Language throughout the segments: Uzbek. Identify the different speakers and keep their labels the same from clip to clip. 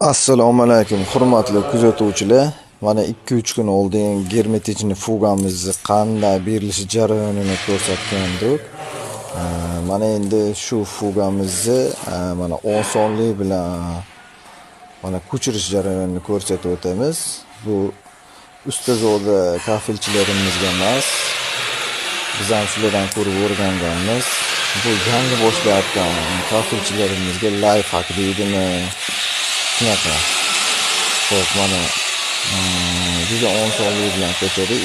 Speaker 1: Assalomu alaykum, hurmatli kuzatuvchilar. Mana 2-3 kun oldin germetichni fugamizni qanday berilishi jarayonini ko'rsatgandik. Mana endi shu fugamizni mana osonlik bilan mana ko'chirish jarayonini ko'rsatib o'tamiz. Bu ustazoda kafilchilarimizga emas, biz ham shulardan ko'rib o'rganganmiz. Bu yangi boshlayotgan kafilchilarimizga life hack deydimi? Shunaqa. Xo'p, mana juda osonlik bilan ko'chadi.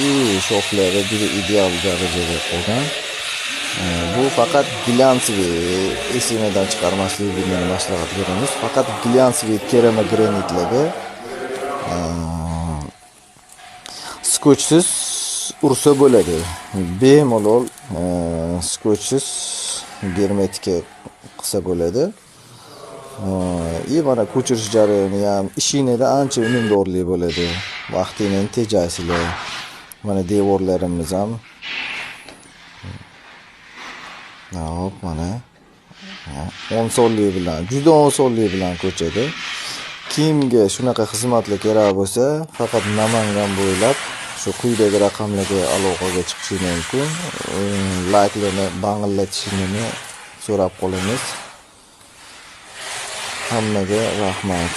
Speaker 1: Shoxlari juda ideal darajada qolgan. Bu faqat glyansiy esinadan chiqarmaslikni maslahat beramiz. Faqat glyansiy keramogranitlarga skotchsiz ursa bo'ladi. Bemalol skotchsiz germetika qilsa bo'ladi. Mana ko'chirish jarayoni ham ishingizda ancha unumdorlik bo'ladi. Vaqtingizni tejasizlar. Mana devorlarimiz ham hop mana osonlik bilan, juda osonlik bilan ko'chadi. Kimga shunaqa xizmatlar kerak bo'lsa, faqat Namangan bo'ylab shu quyidagi raqamlarga aloqaga chiqishi mumkin. Layklarni bang'illatishini so'rab qolamiz. Hammaga rahmat.